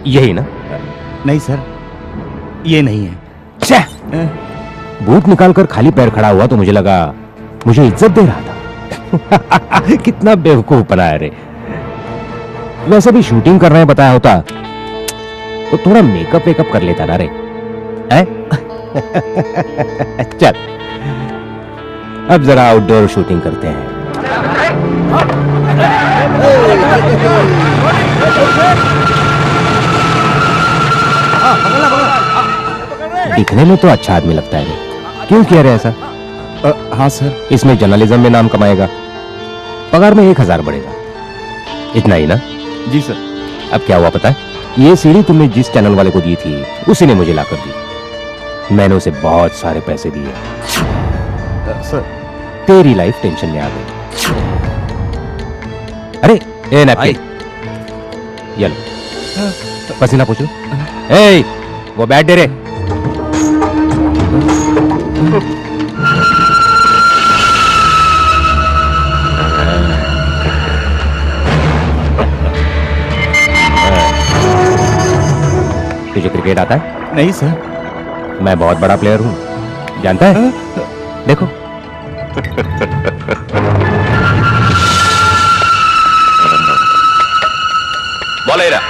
यही ना? नहीं सर, ये नहीं है। छे! बूट निकालकर खाली पैर खड़ा हुआ तो मुझे लगा मुझे इज्जत दे रहा था। कितना बेवकूफ बना है रे। वैसे भी शूटिंग कर रहे हैं बताया होता तो थोड़ा मेकअप वेकअप कर लेता ना रे। चल अब जरा आउटडोर शूटिंग करते हैं। दिखने में तो अच्छा आदमी लगता है रे। क्यों किया रे ऐसा? हाँ सर। इसमें जर्नलिज्म में नाम कमाएगा, पगार में 1000 बढ़ेगा, इतना ही ना? जी सर। अब क्या हुआ पता है? ये सीढ़ी तुमने जिस चैनल वाले को दी थी उसी ने मुझे लाकर दी। मैंने उसे बहुत सारे पैसे दिए। सर तेरी लाइफ टेंशन में आ गई। अरे ए नैपकिन, ये लो पसीना पूछो। ए वो बैठ दे रे। तुझे क्रिकेट आता है? नहीं सर। मैं बहुत बड़ा प्लेयर हूं, जानता है? देखो बोलेरा।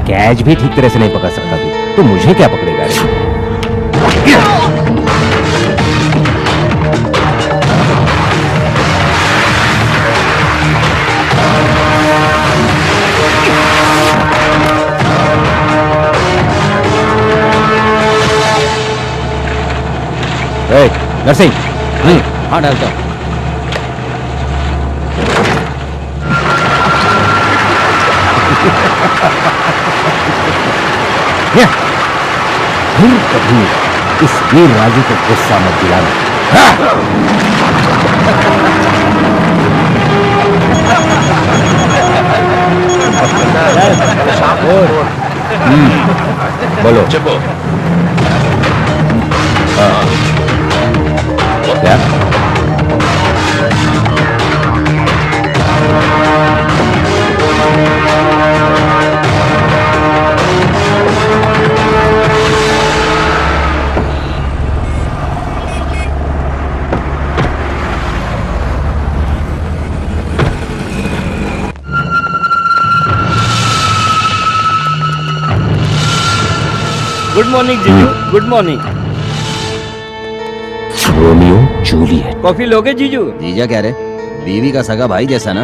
कैच भी ठीक तरह से नहीं पकड़ सकता थी तो मुझे क्या पकड़ेगा रे? नरसिंह, हाँ डालता हूं। फिर कभी इस वीर राजू को गुस्सा मत दिलाना। बोलो चुप। क्या? गुड मॉर्निंग जीजू। Good morning. Romeo Juliet. Coffee लोगे जीजू? जीजा क्या रे, बीवी का सगा भाई जैसा ना।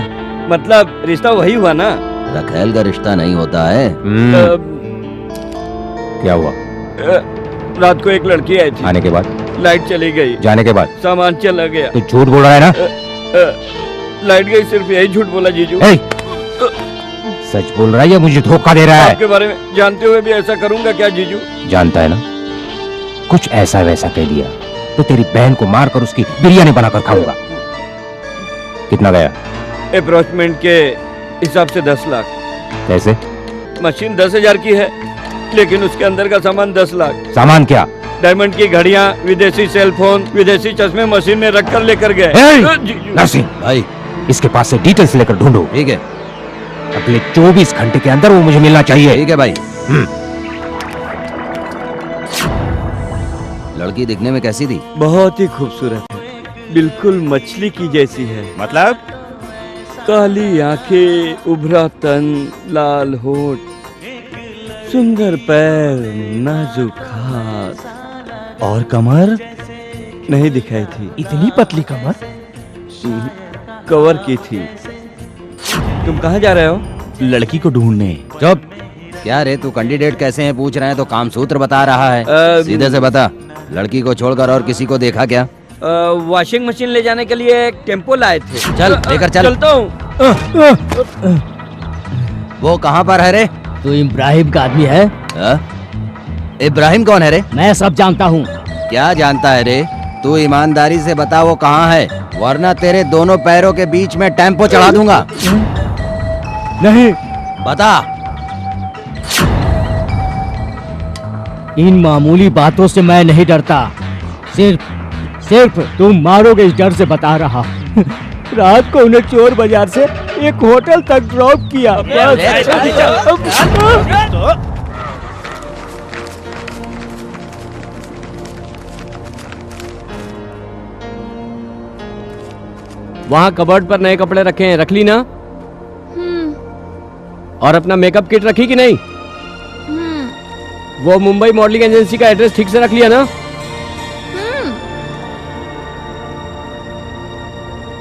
मतलब रिश्ता वही हुआ ना? रखेल का रिश्ता नहीं होता है। क्या हुआ? रात को एक लड़की आई थी। आने के बाद? लाइट चली गई। जाने के बाद? सामान चला गया। तो झूठ बोल रहा है ना? लाइट गई, सिर्फ यही झूठ बोला जीजू। सच बोल रहा है या मुझे धोखा दे रहा है? आपके बारे में जानते हुए भी ऐसा करूंगा क्या जीजू? जानता है ना, कुछ ऐसा वैसा कह दिया तो तेरी बहन को मारकर उसकी बिरयानी बनाकर खाऊंगा। कितना गया? अप्रोचमेंट के हिसाब से 10 लाख। कैसे? मशीन 10,000 की है, लेकिन उसके अंदर का सामान 10 लाख। सामान क्या? डायमंड की घड़ियां, विदेशी सेलफोन, विदेशी चश्मे मशीन में रखकर लेकर गए। नरसिंह भाई, इसके पास से डिटेल्स लेकर ढूंढो। ठीक है। अगले 24 घंटे के अंदर वो मुझे मिलना चाहिए। ठीक है भाई। लड़की दिखने में कैसी थी? बहुत ही खूबसूरत है, बिल्कुल मछली की जैसी है। मतलब? काली आंखें, उभरा तन, लाल होठ, सुंदर पैर, नाजुक हाथ और कमर नहीं दिखाई थी। इतनी पतली कमर? कवर की थी। तुम कहाँ जा रहे हो? लड़की को ढूंढने। चुप। क्या रे, तू कैंडिडेट कैसे हैं पूछ रहे हैं तो काम सूत्र बता रहा है। सीधे से बता, लड़की को छोड़कर और किसी को देखा क्या? वॉशिंग मशीन ले जाने के लिए एक टेम्पो लाए थे। चल लेकर चल। चलता हूँ। वो कहाँ पर है रे? तू इब्राहिम का आदमी है? इब्राहिम कौन है रे? मैं सब जानता हूँ। क्या जानता है रे? तू ईमानदारी से बता वो कहाँ है, वरना तेरे दोनों पैरों के बीच में टेम्पो चढ़ा दूंगा। नहीं। बता। इन मामूली बातों से मैं नहीं डरता, सिर्फ तुम मारोगे इस डर से बता रहा। रात को उन्हें चोर बाजार से एक होटल तक ड्रॉप किया। वहाँ कबर्ड पर नए कपड़े रखे हैं, रख ली ना? और अपना मेकअप किट रखी कि नहीं? वो मुंबई मॉडलिंग एजेंसी का एड्रेस ठीक से रख लिया ना?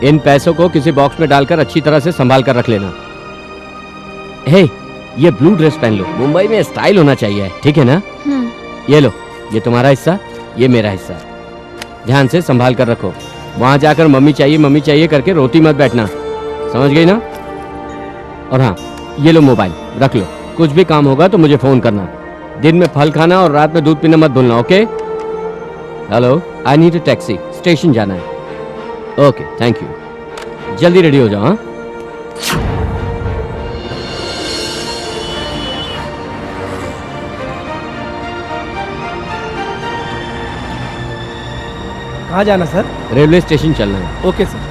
इन पैसों को किसी बॉक्स में डालकर अच्छी तरह से संभाल कर रख लेना। हे, ये ब्लू ड्रेस पहन लो, मुंबई में स्टाइल होना चाहिए, ठीक है ना? ये लो, ये तुम्हारा हिस्सा, ये मेरा हिस्सा। ध्यान से संभाल कर रखो। वहां जाकर मम्मी चाहिए करके रोती मत बैठना, समझ गई ना? और हाँ, ये लो मोबाइल, रख लो। कुछ भी काम होगा तो मुझे फोन करना। दिन में फल खाना और रात में दूध पीना मत भूलना, okay? Hello, I need a taxi, station जाना है। Okay, thank you. जल्दी रेडी हो जाओ। हाँ, कहाँ जाना सर? रेलवे स्टेशन चलना है। Okay sir.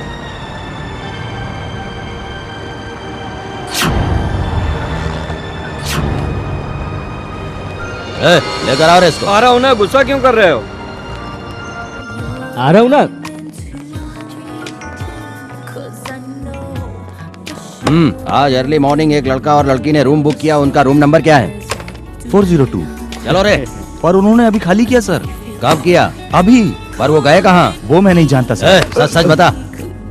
लेकर आओ रे इसको। आ रहा हूँ ना, गुस्सा क्यों कर रहे हो? आ रहा हूँ ना। आज अर्ली मॉर्निंग एक लड़का और लड़की ने रूम बुक किया, उनका रूम नंबर क्या है? 402। चलो रे। पर उन्होंने अभी खाली किया सर। कब किया? अभी। पर वो गए कहाँ? वो मैं नहीं जानता सर। सच सच बता।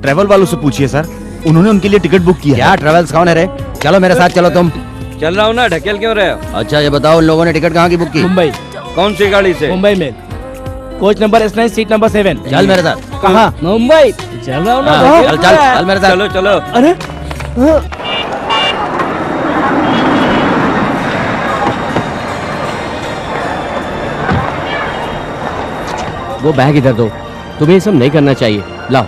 ट्रेवल वालों से पूछिए सर, उन्होंने उनके लिए टिकट बुक किया। क्या ट्रेवल्स कौन है रे? चलो मेरे साथ चलो तुम। चल रहा हूँ ना, ढकेल क्यों रहे हो? अच्छा ये बताओ, उन लोगों ने टिकट कहाँ की बुक की? मुंबई, कौन सी गाड़ी से? मुंबई में coach number S9 seat number 7। चल मेरे साथ। कहाँ? मुंबई। चल रहा हूँ ना। हाँ, चल चल चल मेरे साथ। चलो चलो। अरे वो बैग इधर दो, तुम्हें ये सब नहीं करना चाहिए। लाओ।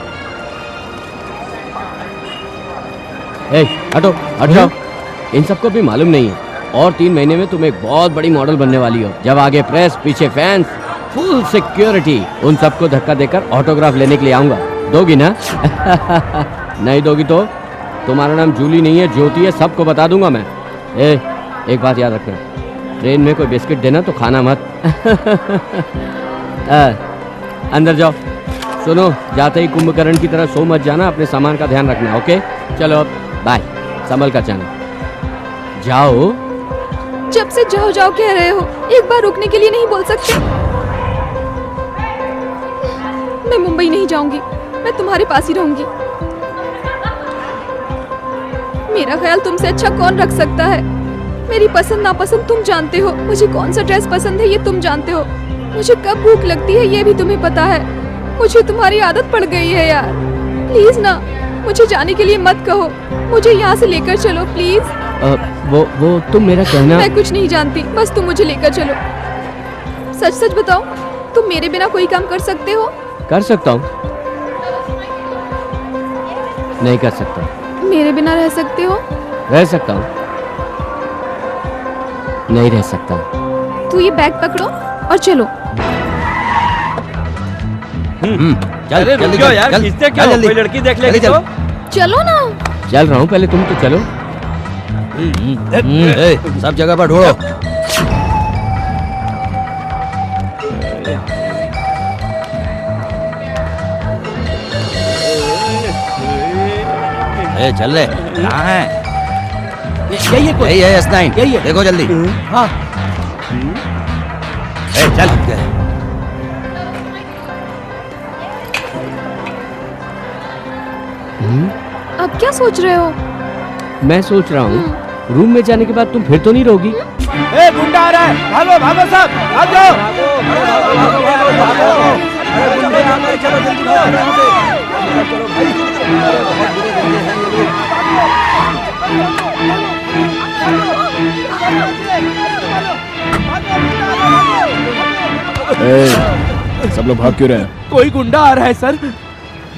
ए, हटो, हट जाओ। इन सबको भी मालूम नहीं है, और 3 महीने में तुम एक बहुत बड़ी मॉडल बनने वाली हो। जब आगे प्रेस, पीछे फैंस, फुल सिक्योरिटी। उन सबको धक्का देकर ऑटोग्राफ लेने के लिए आऊंगा। दोगी ना? नहीं दोगी तो तुम्हारा नाम जूली नहीं है, ज्योति है, सबको बता दूंगा मैं। एक बात याद रखना, ट्रेन में कोई बिस्किट देना तो खाना मत। अंदर जाओ। सुनो, जाते ही कुंभकर्ण की तरह सो मत जाना, अपने सामान का ध्यान रखना, ओके? चलो अब बाय, संभल कर जाना। जाओ। जब से जाओ जाओ कह रहे हो, एक बार रुकने के लिए नहीं बोल सकते? मैं मुंबई नहीं जाऊंगी, मैं तुम्हारे पास ही रहूंगी। मेरा ख्याल तुमसे अच्छा कौन रख सकता है? मेरी पसंद नापसंद तुम जानते हो, मुझे कौन सा ड्रेस पसंद है ये तुम जानते हो, मुझे कब भूख लगती है ये भी तुम्हें पता है। मुझे तुम्हारी आदत पड़ गई है यार। प्लीज ना, मुझे जाने के लिए मत कहो, मुझे यहाँ से लेकर चलो प्लीज। वो तुम मेरा कहना। मैं कुछ नहीं जानती, बस तुम मुझे लेकर चलो। सच सच बताओ, तुम मेरे बिना कोई काम कर सकते हो? कर सकता हूँ। नहीं कर सकता। मेरे बिना रह सकते हो? रह सकता हूँ। नहीं रह सकता। तू ये बैग पकड़ो और चलो। चल अरे जल्दी रुको चल, यार, चल, खींचते चल क्यों? जल्दी। कोई लड़की देख जल्दी लेगी चल। तो? चलो ना। चल रहा हूँ, पहले तुम तो चलो। सब जगह पर ढूंढो। चल रहे कहाँ है? यही है कोई। यही है S9। यही है। देखो जल्दी। हाँ। चल। अब क्या सोच रहे हो? मैं सोच रहा हूँ, रूम में जाने के बाद तुम फिर तो नहीं रहोगी? ए गुंडा आ रहा है, भागो भागो सब, भाग जाओ। सब लोग भाग क्यों रहे हैं? कोई गुंडा आ रहा है सर।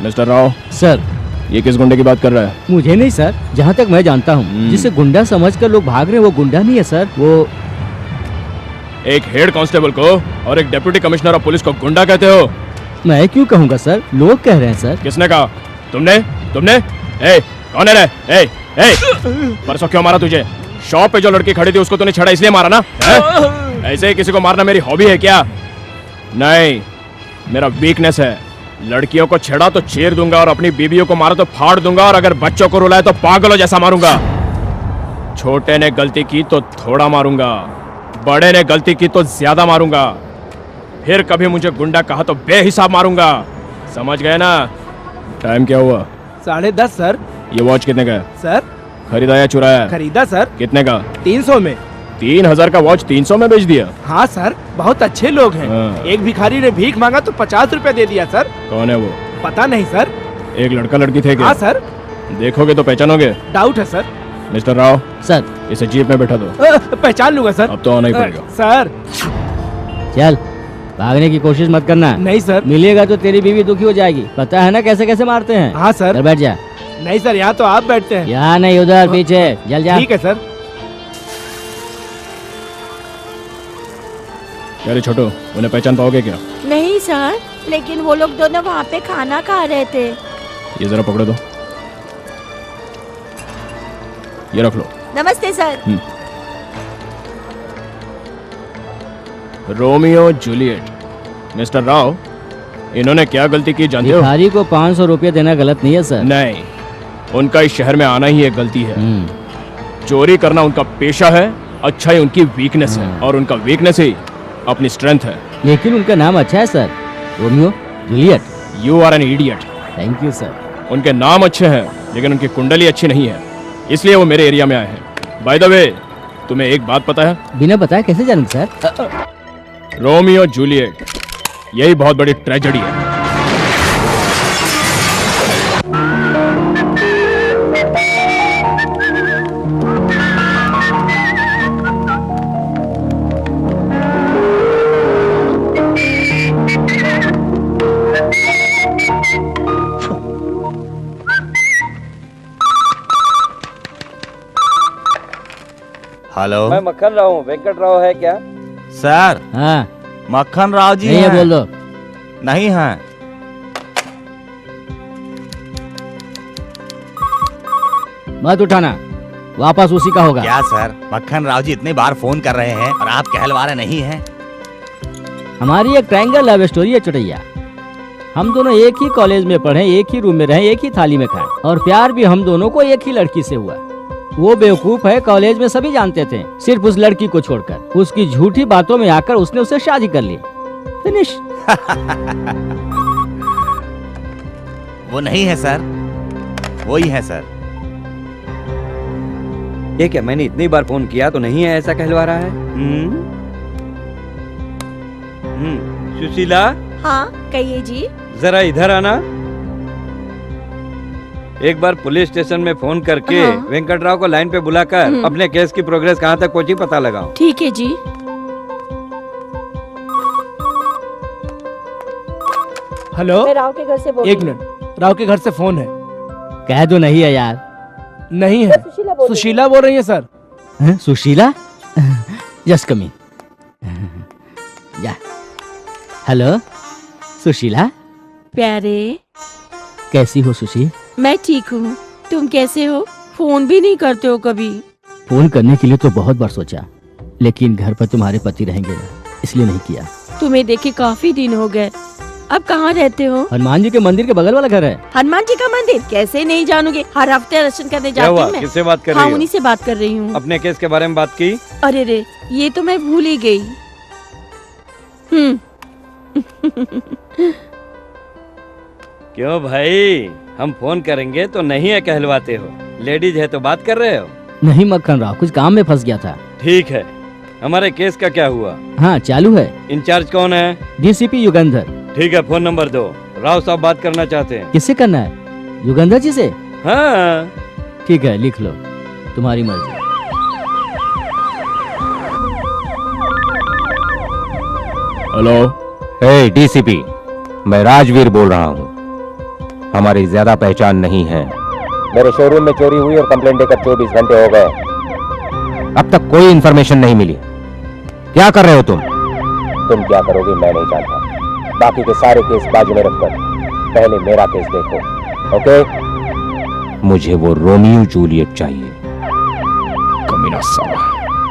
मिस्टर राव, सर ये किस गुंडे की बात कर रहा है? मुझे नहीं सर, जहाँ तक मैं जानता हूँ जिसे गुंडा समझकर लोग भाग रहे हैं वो गुंडा नहीं है सर, वो एक हेड कांस्टेबल को और एक डिप्टी कमिश्नर ऑफ पुलिस को गुंडा कहते हो? मैं क्यों कहूँगा सर, लोग कह रहे हैं सर। किसने कहा? तुमने? तुमने? ए, कौन है रे? ए, परसों क्यों मारा तुझे? शॉप पे जो लड़की खड़ी थी उसको तूने छड़ा इसलिए मारा ना? ऐसे ही किसी को मारना मेरी हॉबी है क्या? नहीं, मेरा वीकनेस है। लड़कियों को छेड़ा तो चीर दूंगा और अपनी बीवियों को मारा तो फाड़ दूंगा और अगर बच्चों को रुलाए तो पागलों जैसा मारूंगा। छोटे ने गलती की तो थोड़ा मारूंगा, बड़े ने गलती की तो ज्यादा मारूंगा। फिर कभी मुझे गुंडा कहा तो बेहिसाब मारूंगा। समझ गए ना? टाइम क्या हुआ? 10:30 सर। ये वॉच कितने का है? सर खरीदा या चुराया? खरीदा सर। कितने का? 300 में। 3000 का वॉच 300 में बेच दिया? हाँ सर, बहुत अच्छे लोग हैं। हाँ। एक भिखारी ने भीख मांगा तो 50 रुपए दे दिया सर। कौन है वो? पता नहीं सर। एक लड़का लड़की थे क्या? हाँ सर। देखोगे तो पहचानोगे? डाउट है सर। मिस्टर राव, सर इसे जीप में बैठा दो। पहचान लूंगा सर। अब तो आना ही पड़ेगा। सर चल, भागने की कोशिश मत करना। नहीं सर। मिलेगा तो तेरी बीवी दुखी हो जाएगी, पता है ना कैसे कैसे मारते हैं। हाँ सर। इधर बैठ जा। नहीं सर, यहाँ तो आप बैठते हैं। यहाँ नहीं, उधर पीछे जल जा। ठीक है सर। अरे छोटो, उन्हें पहचान पाओगे क्या? नहीं सर, लेकिन वो लोग दोनों वहाँ पे खाना खा रहे थे। ये जरा पकड़ो दो। ये रख लो। नमस्ते sir. Romeo Juliet. Mister Rao, इन्होंने क्या गलती की जानते हो? भिखारी को 500 रुपये देना गलत नहीं है सर। नहीं, उनका इस शहर में आना ही एक गलती है। चोरी करना उनका पेशा है, अच्छाई उनकी वीकनेस है और उनका वीकनेस ही अपनी स्ट्रेंथ है। लेकिन उनका नाम अच्छा है sir, Romeo Juliet. You are an idiot. Thank you sir. उनके नाम अच्छे हैं लेकिन उनकी कुंडली अच्छी नहीं है, इसलिए वो मेरे एरिया में आए हैं। बाय द वे, तुम्हें एक बात पता है? बिना बताए कैसे जानूं सर? रोमियो जूलियट, यही बहुत बड़ी ट्रेजेडी है। हेलो, मैं मक्खन राव हूँ। वेंकट राव है क्या? सर हाँ, मक्खन राव जी नहीं है, हैं। बोल दो। नहीं है। मत उठाना, वापस उसी का होगा। क्या सर, मक्खन राव जी इतनी बार फोन कर रहे हैं और आप कहलवारे नहीं हैं। हमारी एक ट्रायंगल लव स्टोरी है चुटैया। हम दोनों एक ही कॉलेज में पढ़े, एक ही रूम में रहे, एक ही थाली में खाए और प्यार भी हम दोनों को एक ही लड़की से हुआ। वो बेवकूफ है, कॉलेज में सभी जानते थे, सिर्फ उस लड़की को छोड़कर। उसकी झूठी बातों में आकर उसने उससे शादी कर ली। फिनिश। वो नहीं है सर, वो ही है सर। ये क्या, मैंने इतनी बार फोन किया तो नहीं है, ऐसा कहलवा रहा है। सुशीला, हाँ कहिए जी। जरा इधर आना। एक बार पुलिस स्टेशन में फोन करके हाँ। वेंकट राव को लाइन पे बुलाकर अपने केस की प्रोग्रेस कहाँ तक पहुंची पता लगाओ। ठीक है जी। हेलो, मैं राव के घर से बोल एक मिनट, राव के घर से फोन है। कह दो नहीं है यार। नहीं है, सुशीला बोल रही है सर। हैं? सुशीला? जस्ट कम इन। या। हेलो सुशीला, प्यारे, कैसी हो सुशी? मैं ठीक हूँ, तुम कैसे हो? फोन भी नहीं करते हो कभी। फोन करने के लिए तो बहुत बार सोचा, लेकिन घर पर तुम्हारे पति रहेंगे ना, इसलिए नहीं किया। तुम्हें देखे काफी दिन हो गए। अब कहाँ रहते हो? हनुमान जी के मंदिर के बगल वाला घर है। हनुमान जी का मंदिर कैसे नहीं जानोगे, हर हफ्ते दर्शन करने क्या जाती हुआ, हूँ मैं। किससे बात कर हाँ, रही हो? उन्हीं से बात कर रही हूँ। अपने केस के बारे में बात की? अरे रे, ये तो मैं भूल ही गई। क्यों भाई, हम फोन करेंगे तो नहीं है कहलवाते हो, लेडीज है तो बात कर रहे हो? नहीं मक्खन राव, कुछ काम में फंस गया था। ठीक है, हमारे केस का क्या हुआ? हाँ चालू है। इंचार्ज कौन है? डीसीपी युगंधर। ठीक है, फोन नंबर दो, राव साहब बात करना चाहते हैं। किससे करना है? युगंधर जी से? हाँ। ठीक है, लिख लो, तुम्हारी मर्जी। हेलो, डीसीपी, मैं राजवीर बोल रहा हूं। हमारी ज्यादा पहचान नहीं है। मेरे शोरूम में चोरी हुई और कंप्लेंट देकर 24 घंटे हो गए, अब तक कोई इंफॉर्मेशन नहीं मिली। क्या कर रहे हो तुम? तुम क्या करोगे मैं नहीं जानता। बाकी के सारे केस बाजू में रखकर पहले मेरा केस देखो, ओके? मुझे वो रोमियो जूलियट चाहिए। कमीना साला।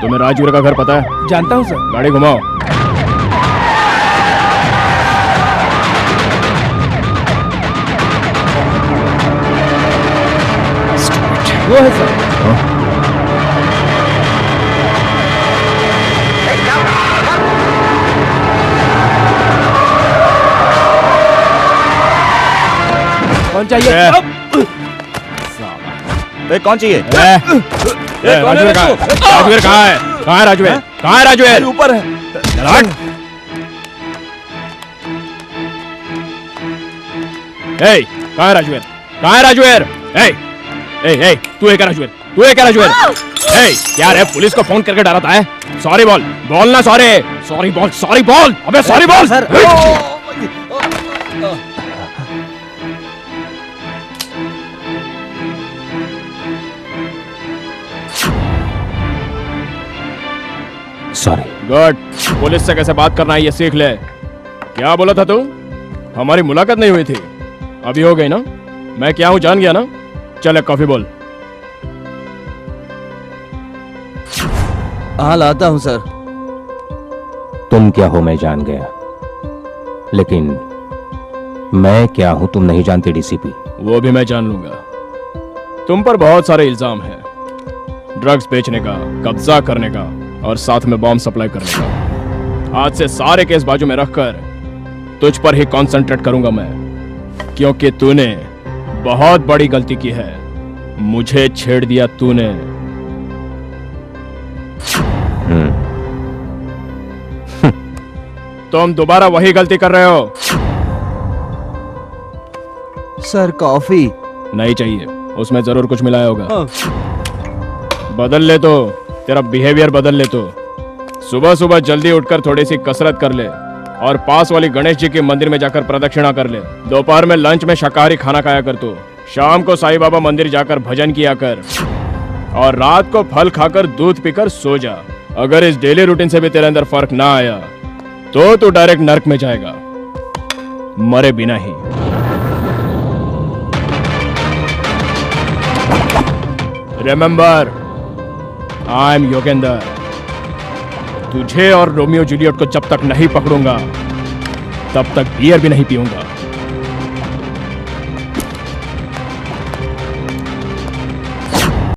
तुम्हें राजवीर का घर पता है? जानता हूँ सर। गाड़ी घुमाओ। वो है सर। कौन चाहिए? कौन चाहिए? राजवीर कहाँ है? राजवीर कहाँ है? कहाँ है राजवीर? कहाँ है राजवीर? ऊपर है। कहाँ है राजवीर? कहाँ है राजवीर? तू है क्या राजवीर? तू है क्या राजवीर? क्या रे, पुलिस को फोन करके डराता है? सॉरी बोल, बोलना सॉरी। सॉरी बोल, सॉरी बोल, अबे सॉरी बोल। सर। सॉरी। गुड। पुलिस से कैसे बात करना है ये सीख ले। क्या बोला था तू? हमारी मुलाकात नहीं हुई थी, अभी हो गई ना? मैं क्या हूं जान गया ना? चल एक कॉफी बोल। हाँ लाता हूँ सर। तुम क्या हो मैं जान गया, लेकिन मैं क्या हूं तुम नहीं जानते डीसीपी। वो भी मैं जान लूंगा। तुम पर बहुत सारे इल्जाम हैं, ड्रग्स बेचने का, कब्जा करने का और साथ में बॉम्ब सप्लाई करने का। आज से सारे केस बाजू में रखकर तुझ पर ही कंसंट्रेट करूंगा मैं, क्योंकि तूने बहुत बड़ी गलती की है। मुझे छेड़ दिया तूने। तुम दोबारा वही गलती कर रहे हो। सर कॉफी नहीं चाहिए, उसमें जरूर कुछ मिलाया होगा। बदल ले तो, तेरा बिहेवियर बदल ले तो। सुबह सुबह जल्दी उठकर थोड़ी सी कसरत कर ले और पास वाली गणेश जी के मंदिर में जाकर प्रदक्षिणा कर ले। दोपहर में लंच में शाकाहारी खाना खाया कर तू। शाम को साईं बाबा मंदिर जाकर भजन किया कर और रात को फल खाकर दूध पीकर सो जा। अगर इस डेली रूटीन से भी तेरे अंदर फर्क ना आया तो तू डायरेक्ट नर्क में जाएगा, मरे बिना ही। Remember, I am Yogendra. तुझे और रोमियो जूलियट को जब तक नहीं पकड़ूंगा तब तक बियर भी नहीं पीऊंगा।